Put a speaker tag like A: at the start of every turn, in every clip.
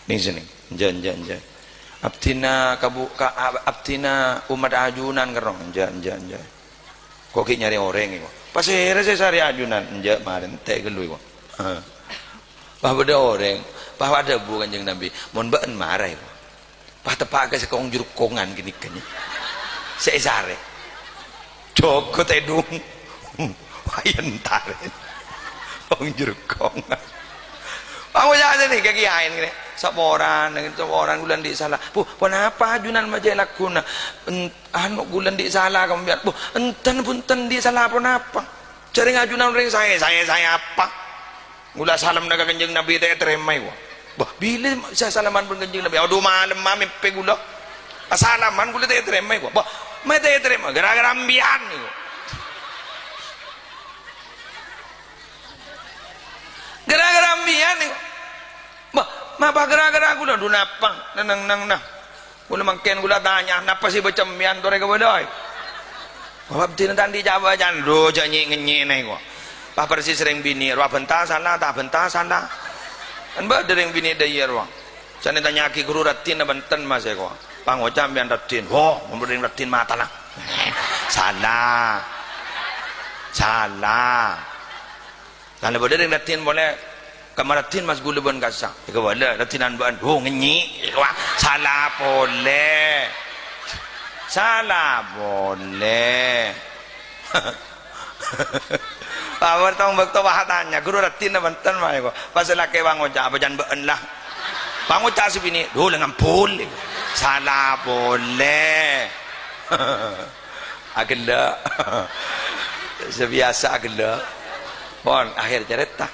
A: Ning sini jan abdina abdina umat ajunan kerong jan kok nyari orang itu pasir saya cari ajunan enjak kemarin teh gelu itu bahwa ada orang bahwa ada bukan Kanjeng Nabi mohon baen marah itu bah tepak ke sekong jeruk kongan gini gini saya sare joko tedung wayan tarin kong jeruk kongan aku jadi nih kaki ain gini saporan gulan di salah bu kenapa ajunan majalah kuna anu gulan di salah kamu biar bu enten punten di salah apa cari ngajunan ring saya apa gula salam naga Kanjeng Nabi teh teremai wa bah bila saya salaman pun Kanjeng Nabi aduh malam mami pe gula salaman gula teh teremai wa bah mai teh teremai gara-gara ambian nih gara-gara ambian nih bah mapa gara-gara gula dunapang nang gula mangken gula tanya napa sih becemian tore ke badai bahwa betina tadi jawab aja do janyi ngenyi nih gua pak persis sering bini ruah bentah sana tak bentah sana kan mbak dereng bini daya ruah sana tanya ki guru ratin benten mas ya gua pangocam bian ratin oh memberi ratin mata lah salah kalau dereng ratin boleh kamaratin mas gula ban kasang ika wala ratinan ban oh ngenyi wah salah boleh Pawar tong bakto wahatannya guru ratin na bantan mah ko pasala kay wangoja apa jan beun lah wangoja si bini do lengan pul salah boleh agenda sebiasa agenda pon akhir cerita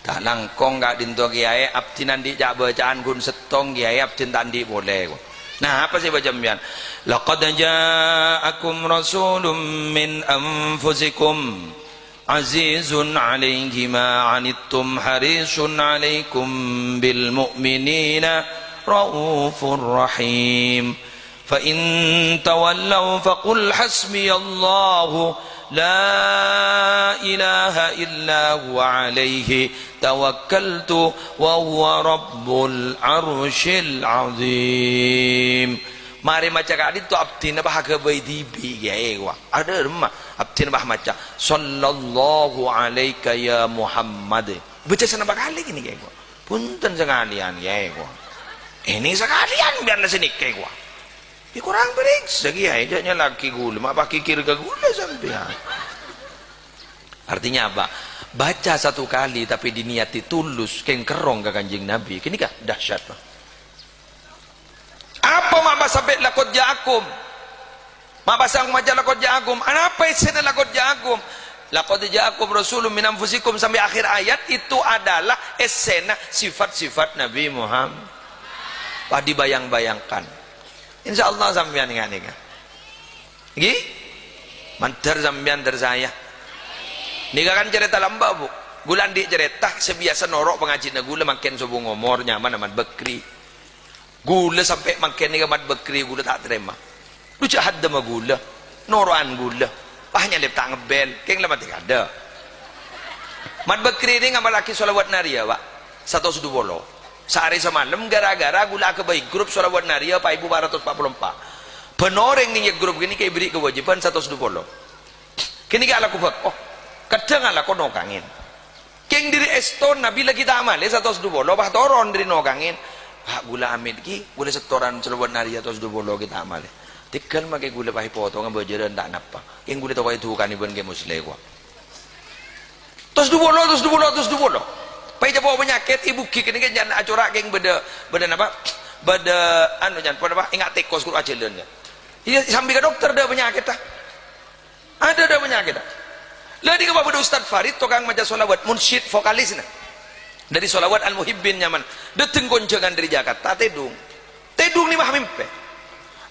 A: tak langkong gak dinto kiai abdi nanti jak bacaan gun setong kiai abdi tandi boleh ko nah apa sih bacaan laqad ja'akum rasulun min anfusikum azizun alaihi ma anittum harisun alaikum bil mu'minina raufur rahim fa in tawallaw faqul hasbiyallahu la ilaha illa huwa alaihi tawakkaltu wa huwa rabbul arsyil azim. Mari maca kadit tu abdina bahagia baidibi ya ewa ada rumah abdina bah maca sallallahu alaika ya Muhammad baca sana bakali gini ya ewa punten sekalian ya ewa ini sekalian biarlah sini ya ewa kurang periksa ya ejanya laki gula mak kikir ke gula sampean artinya apa baca satu kali tapi diniati tulus keng kerong ke Kanjeng Nabi kini kah dahsyat lah. Apa mak bahasa bet lakot ja'akum mak bahasa maja lakot ja'akum apa isinya lakot ja'akum lakot ja'akum rasulun min anfusikum sampai akhir ayat itu adalah esena sifat-sifat Nabi Muhammad wah dibayang-bayangkan insyaallah sampean ngene kan nggih mantar sampean tersaya nika kan cerita lamba bu gulan di cerita sebiasa norok pengajian gula makin subuh ngomor nyaman amat bekri gula sampai makin nika mat bekri gula tak terima lu jahat dama gula noroan gula pahnya lep tak ngebel keng lama tidak ada mat bekri ini ngamal laki sholawat naria pak satu sudu bolo sehari semalam gara-gara gula ke baik grup sholawat naria pak ibu 444 penoreng nih grup gini kayak beri kewajiban satu sudu bolo kini gak laku bak oh kadang ala kono kangin keng diri eston nabi lagi tak amal satu sudu bolo bah toron diri no kangin pak gula amid ki gula setoran sholawat naria satu sudu bolo kita amal tikal makai gula pahi potong berjalan tak napa keng gula tahu itu kan iban ke muslim gua terus du bolo pai bawa penyakit ibu kik ini kan jangan acurak geng beda apa beda anu jangan pada apa ingat tekos kur ajelan ya iya sambil ke dokter ada penyakit dah ada penyakit dah lah di kepada Ustaz Farid tukang maca solawat munsyid vokalis nah dari solawat al muhibbin nyaman deteng goncengan dari Jakarta tedung ni mah mimpe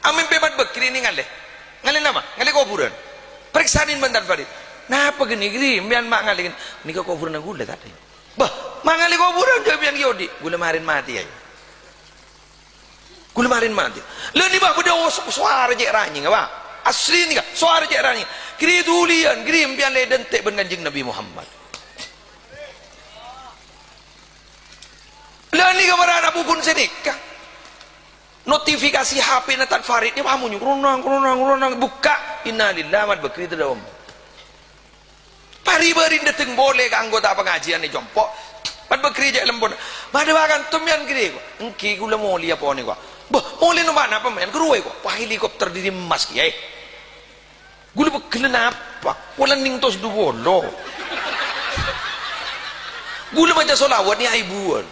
A: amimpe mat bekri ini ngale nama ngale kuburan periksain bentar Farid nah apa gini mian mak ngale ini ke kuburan gula tadi bah mangali kuburan jabian yodi gula marin mati ya gula marin mati lah ni bah beda suara je ranyi apa asli ni kah suara je ranyi kiri tulian kiri impian le dentek ben Kanjeng Nabi Muhammad lah ni kamar Abu aku pun senikah notifikasi HP Natan Farid ni pahamu kurunang buka innalillahi wa bakri itu dah om pari-pari datang boleh ke anggota pengajian ni jompok pat bakri je lembon mada bagan tumyan kiri ko engki gula moli apa ni ko bah moli no mana apa men keruai ko pa helikopter di mas ki gula bekelen apa wala ning tos du bolo gula baca solawat ni aibuan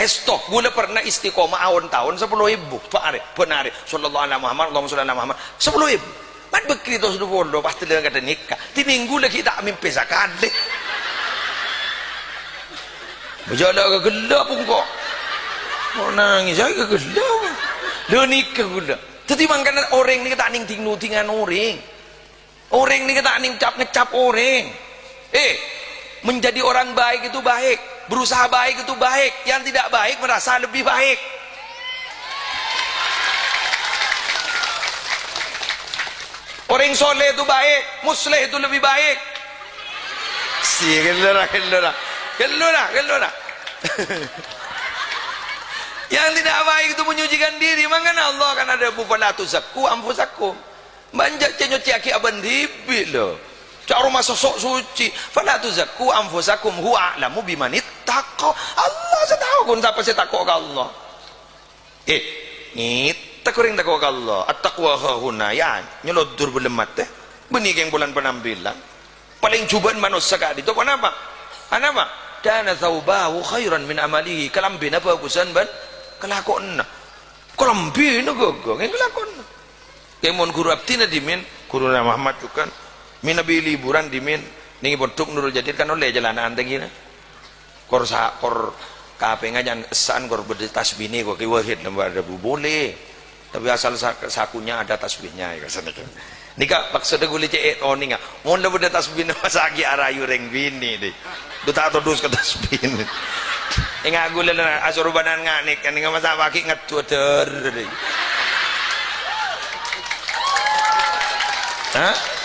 A: stop gula pernah istiqomah awon tahun 10.000 Pak Arif benar sallallahu alaihi Muhammad Allahumma sholli ala Muhammad 10.000 mat bekri tos du bolo pasti dengan kata nikah ti minggu lagi tak mimpi sakale berjala ke gelap pun kok nangis saya ke gelap dia nikah gula jadi makanya orang ni tak ning ting-tingan orang ni tak ning ngecap orang menjadi orang baik itu baik berusaha baik itu baik yang tidak baik merasa lebih baik orang soleh itu baik musleh itu lebih baik gelora yang tidak baik itu menyucikan diri makanya Allah kan ada fala tuzakku anfusakum banjak cenyoci aki aban dibi loh cara masa sok suci fala tuzakku anfusakum huwa a'lamu biman ittaqa Allah setahu kun siapa sih takwa ke Allah ngita kuring takwa ke Allah at-taqwa hahuna ya nyelodur belemat benih yang bulan penampilan paling cobaan manusia kak itu kenapa dana thawbahu khairan min amalihi kalambina bagusan ban kelakon kalambina gagang yang kelakon yang mon guru abdina dimin guru Muhammad juga mina bi liburan dimin ningi bentuk Nurul Jadid kan oleh jalanan tegi kor kape ngajan esan kor berde tasbih ni kok kiwahid nambah ada boleh tapi asal sakunya ada tasbihnya ya kesana nika paksa de guli cek oni nga mon le berde tasbih na masagi arayu reng bini deh du tak todus ke tasbih inga gula na asurubanan nganik kan nga masabaki ngatuater deh ha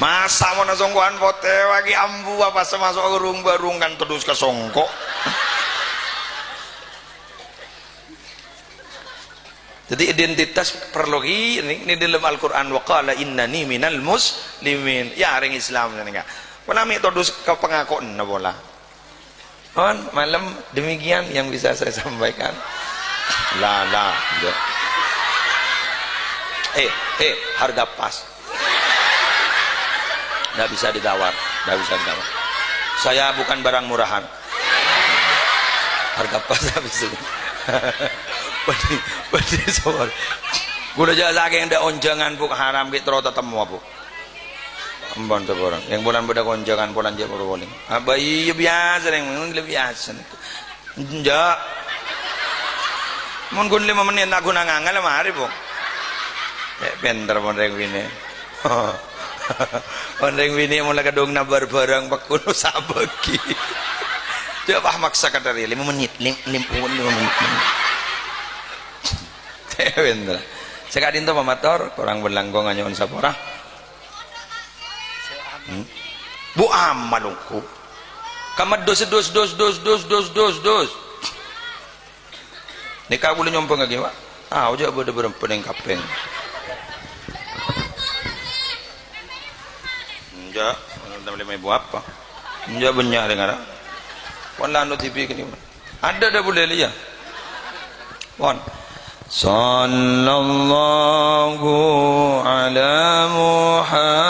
A: masa mau nasongkoan pote wagi ambu apa semasuk urung barung kan terus ke songkok jadi identitas perlu ini dalam Al-Quran waqala innani minal muslimin ya orang Islam enggak penami terus ke pengakuan na bola malam demikian yang bisa saya sampaikan harga pas nggak bisa ditawar saya bukan barang murahan harga pas habis itu padi sawar gula jasa yang ada onjangan buk haram kita terus temu apa ambon tu orang yang bulan beda onjangan bulan je baru boleh abai biasa yang lebih biasa enggak mon gun 5 menit aku nangangal mari bu pinter mon reng ini orang ini mulai kadung nabar barang pakuno sabagi coba maksa kata dia 5 menit 5 menit tewendra sekadin to pamator kurang berlanggong anyon sapora bu amalungku kamad dos nikah boleh nyompong lagi pak uja beda berempeng kapeng enggak boleh ibu apa enggak banyak dengar wala no TV kini ada boleh lihat pon sallallahu ala Muhammad